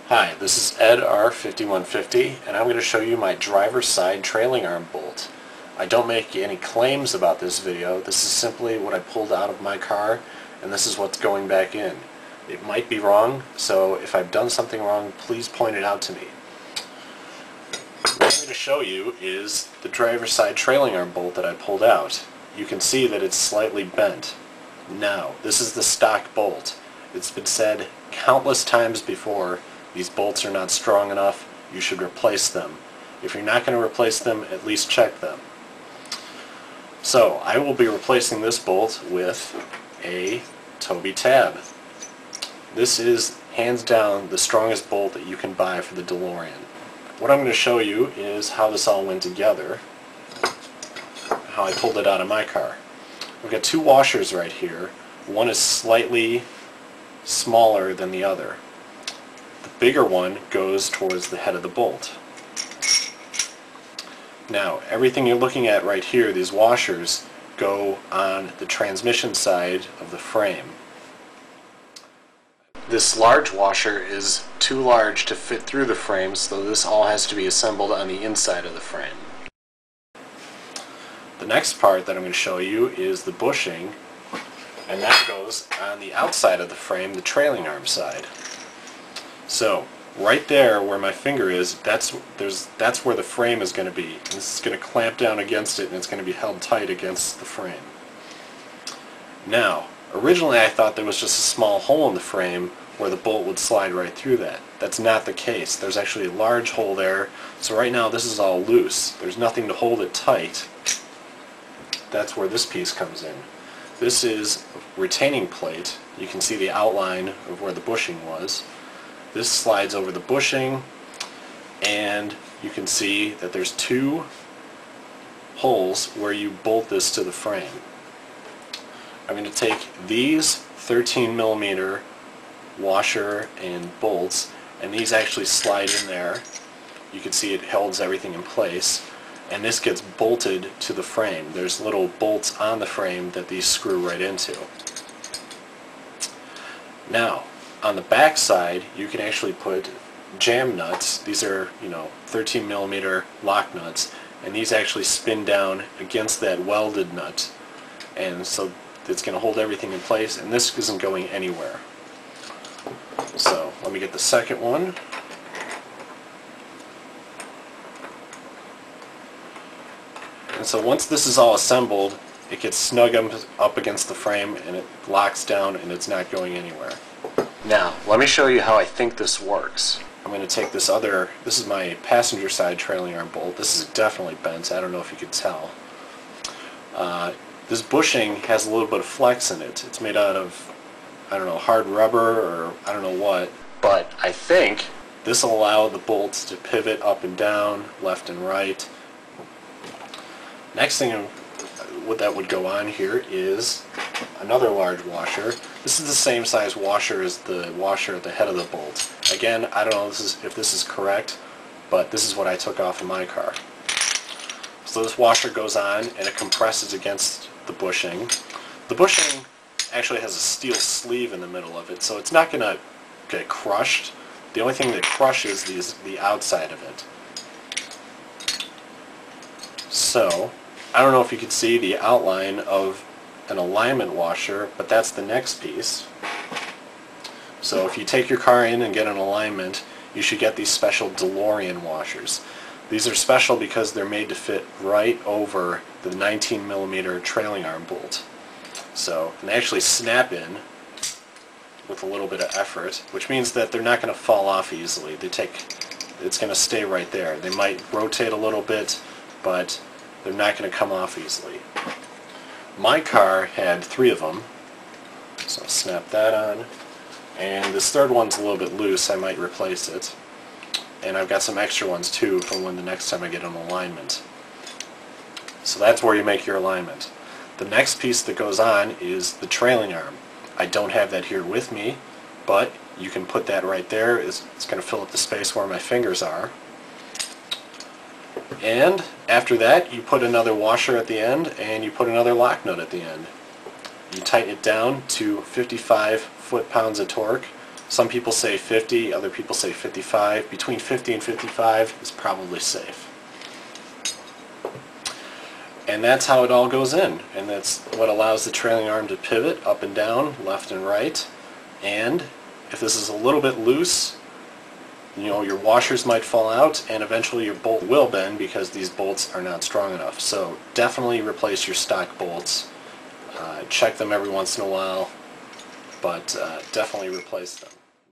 Hi, this is Ed R5150 and I'm going to show you my driver's side trailing arm bolt. I don't make any claims about this video. This is simply what I pulled out of my car and this is what's going back in. It might be wrong, so if I've done something wrong, please point it out to me. What I'm going to show you is the driver's side trailing arm bolt that I pulled out. You can see that it's slightly bent. Now, this is the stock bolt. It's been said countless times before, these bolts are not strong enough, you should replace them. If you're not going to replace them, at least check them. So, I will be replacing this bolt with a Delorean tab. This is hands down the strongest bolt that you can buy for the Delorean. What I'm going to show you is how this all went together, how I pulled it out of my car. We've got two washers right here. One is slightly smaller than the other. The bigger one goes towards the head of the bolt. Now, everything you're looking at right here, these washers, go on the transmission side of the frame. This large washer is too large to fit through the frame, so this all has to be assembled on the inside of the frame. The next part that I'm going to show you is the bushing, and that goes on the outside of the frame, the trailing arm side. So, right there where my finger is, that's where the frame is going to be. And this is going to clamp down against it and it's going to be held tight against the frame. Now, originally I thought there was just a small hole in the frame where the bolt would slide right through that. That's not the case. There's actually a large hole there, so right now this is all loose. There's nothing to hold it tight. That's where this piece comes in. This is a retaining plate. You can see the outline of where the bushing was. This slides over the bushing, and you can see that there's two holes where you bolt this to the frame. I'm going to take these 13mm washer and bolts, and these actually slide in there. You can see it holds everything in place, and this gets bolted to the frame. There's little bolts on the frame that these screw right into. Now, on the back side, you can actually put jam nuts. These are, 13mm lock nuts, and these actually spin down against that welded nut, and so it's going to hold everything in place, and this isn't going anywhere. So let me get the second one. And so once this is all assembled, it gets snug up against the frame and it locks down and it's not going anywhere. Now, let me show you how I think this works. I'm going to take this is my passenger side trailing arm bolt. This is definitely bent. I don't know if you could tell. This bushing has a little bit of flex in it. It's made out of, I don't know, hard rubber or I don't know what. But I think this will allow the bolts to pivot up and down, left and right. Next thing that would go on here is another large washer. This is the same size washer as the washer at the head of the bolt. Again, I don't know if this is correct, but this is what I took off of my car. So this washer goes on and it compresses against the bushing. The bushing actually has a steel sleeve in the middle of it, so it's not going to get crushed. The only thing that crushes is the outside of it. So, I don't know if you can see the outline of an alignment washer, but that's the next piece. So if you take your car in and get an alignment, you should get these special Delorean washers. These are special because they're made to fit right over the 19mm trailing arm bolt. So, and they actually snap in with a little bit of effort, which means that they're not going to fall off easily. It's going to stay right there. They might rotate a little bit, but they're not going to come off easily. My car had 3 of them, so I'll snap that on. And this third one's a little bit loose, I might replace it. And I've got some extra ones too from when the next time I get an alignment. So that's where you make your alignment. The next piece that goes on is the trailing arm. I don't have that here with me, but you can put that right there. It's going to fill up the space where my fingers are. And after that, you put another washer at the end and you put another lock nut at the end. You tighten it down to 55 foot-pounds of torque Some people say 50, other people say 55. Between 50 and 55 is probably safe. And that's how it all goes in, and that's what allows the trailing arm to pivot up and down, left and right. And if this is a little bit loose, you know, your washers might fall out, and eventually your bolt will bend because these bolts are not strong enough. So definitely replace your stock bolts. Check them every once in a while, but definitely replace them.